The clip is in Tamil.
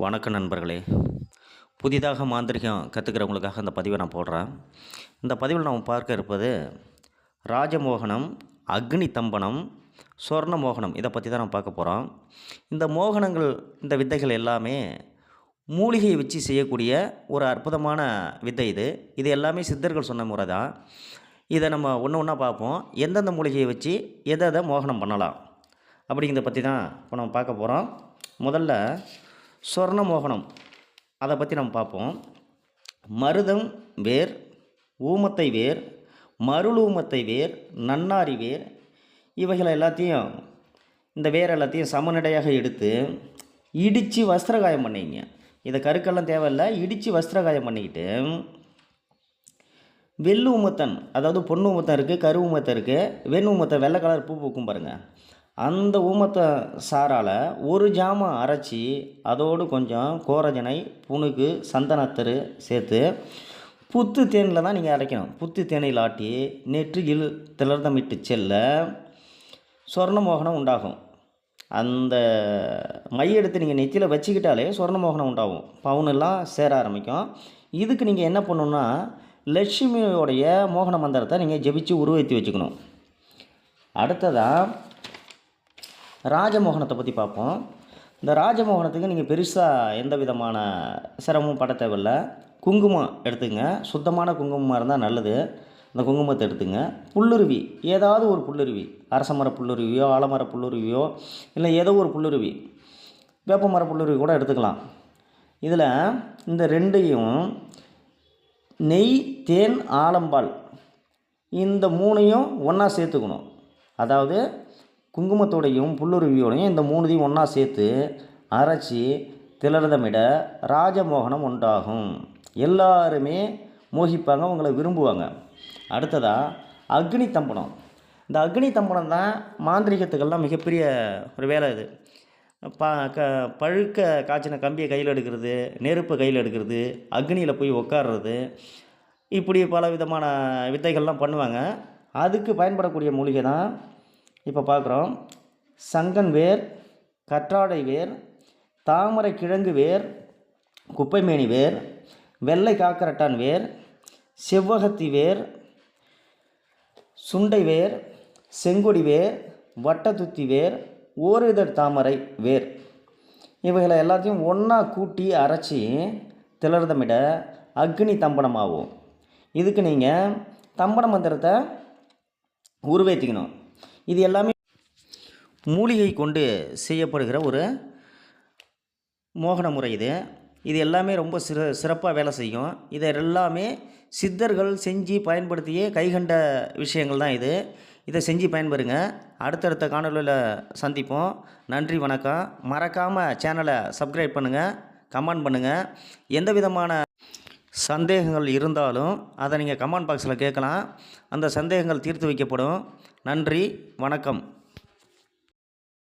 வணக்கம் நண்பர்களே. புதிதாக மாந்திரிகம் கற்றுக்கிறவங்களுக்காக இந்த பதிவை நான் போடுறேன். இந்த பதிவில் நாம் பார்க்க இருப்பது ராஜமோகனம், அக்னி தம்பனம், சொர்ண மோகனம். இதை பற்றி தான் நம்ம பார்க்க போகிறோம். இந்த மோகனங்கள், இந்த வித்தைகள் எல்லாமே மூலிகையை வச்சு செய்யக்கூடிய ஒரு அற்புதமான வித்தை இது. இது எல்லாமே சித்தர்கள் சொன்ன முறை தான். இதை நம்ம ஒன்று ஒன்றா பார்ப்போம். எந்தெந்த மூலிகையை வச்சு எதை மோகனம் பண்ணலாம் அப்படிங்கிறத பற்றி தான் இப்போ நம்ம பார்க்க போகிறோம். முதல்ல சொர்ண மோகனம், அதை பற்றி நம்ம பார்ப்போம். மருதம் வேர், ஊமத்தை வேர், மருளூமத்தை வேர், நன்னாரி வேர், இவைகளை எல்லாத்தையும், இந்த வேர் எல்லாத்தையும் சமநிலையாக எடுத்து இடித்து வஸ்திரகாயம் பண்ணிங்க. இதை கருக்கெல்லாம் தேவையில்லை, இடித்து வஸ்திரகாயம் பண்ணிக்கிட்டு வெள்ளு ஊமத்தன், அதாவது பொண்ணு ஊமத்தன் இருக்குது, கரு ஊமத்தன் இருக்குது, வெண் ஊமத்தன், வெள்ளை கலர் பூ பூக்கும் பாருங்கள், அந்த ஊமத்தை சாரால் ஒரு ஜாமான் அரைச்சி அதோடு கொஞ்சம் கோரஜனை, புணுகு, சந்தனத்தரு சேர்த்து புத்து தேனில் தான் நீங்கள் அரைக்கணும். புத்து தேனில் ஆட்டி நெற்றியில் திலர்தமிட்டு செல்ல சொர்ணமோகனம் உண்டாகும். அந்த மைய எடுத்து நீங்கள் நெற்றியில் வச்சுக்கிட்டாலே சொர்ணமோகனம் உண்டாகும். பவுனெல்லாம் சேர ஆரம்பிக்கும். இதுக்கு நீங்கள் என்ன பண்ணணுன்னா, லட்சுமியோடைய மோகன மந்திரத்தை நீங்கள் ஜெபிச்சு உருவத்தி வச்சுக்கணும். அடுத்ததாக ராஜமோகனத்தை பற்றி பார்ப்போம். இந்த ராஜமோகனத்துக்கு நீங்கள் பெருசாக எந்த விதமான சிரமமும் பட தேவையில்லை. குங்குமம் எடுத்துங்க, சுத்தமான குங்குமமாக இருந்தால் நல்லது. இந்த குங்குமத்தை எடுத்துங்க. புல்லுருவி, ஏதாவது ஒரு புல்லுருவி, அரசமர புல்லுருவியோ, ஆலமர புல்லுருவியோ, இல்லை ஏதோ ஒரு புல்லுருவி, வேப்பமர புல்லுருவி கூட எடுத்துக்கலாம். இதில் இந்த ரெண்டையும் நெய், தேன், ஆலம்பால், இந்த மூணையும் ஒன்றா சேர்த்துக்கணும். அதாவது குங்குமத்தோடையும் புல்லுருவியோடையும் இந்த மூணுதையும் ஒன்றா சேர்த்து அரைச்சி திலர்தமிட ராஜமோகனம் உண்டாகும். எல்லாருமே மோகிப்பாங்க, உங்களை விரும்புவாங்க. அடுத்ததாக அக்னி தம்பனம். இந்த அக்னி தம்பனம் தான் மாந்திரிகத்துக்கெல்லாம் மிகப்பெரிய ஒரு வேலை. இது பழுக்க காய்ச்சின கம்பியை கையில் எடுக்கிறது, நெருப்பை கையில் எடுக்கிறது, அக்னியில் போய் உட்கார்றது, இப்படி பல விதமான வித்தைகள்லாம் பண்ணுவாங்க. அதுக்கு பயன்படக்கூடிய மூலிகை தான் இப்போ பார்க்குறோம். சங்கன் வேர், கற்றாழை வேர், தாமரை கிழங்கு வேர், குப்பைமேனி வேர், வெள்ளை காக்கரட்டான் வேர், செவ்வகத்தி வேர், சுண்டை வேர், செங்கொடி வேர், வட்டத்துத்தி வேர், ஓரிதழ் தாமரை வேர், இவைகளை எல்லாத்தையும் ஒன்றா கூட்டி அரைச்சி திலர்தமிட அக்னி தம்பனமாகும். இதுக்கு நீங்கள் தம்பன மந்திரத்தை உருவேற்றிக்கணும். இது எல்லாமே மூலிகை கொண்டு செய்யப்படுகிற ஒரு மோகன முறை. இது எல்லாமே ரொம்ப சிறப்பாக வேலை செய்யும். இதை எல்லாமே சித்தர்கள் செஞ்சு பயன்படுத்தியே கைகண்ட விஷயங்கள் தான் இது. இதை செஞ்சு பயன்பெறுங்க. அடுத்தடுத்த காணொலியில் சந்திப்போம். நன்றி, வணக்கம். மறக்காமல் சேனலை சப்ஸ்கிரைப் பண்ணுங்கள், கமெண்ட் பண்ணுங்கள். எந்த விதமான சந்தேகங்கள் இருந்தாலும் அதை நீங்கள் கமெண்ட் பாக்ஸில் கேட்கலாம். அந்த சந்தேகங்கள் தீர்த்து வைக்கப்படும். நன்றி, வணக்கம்.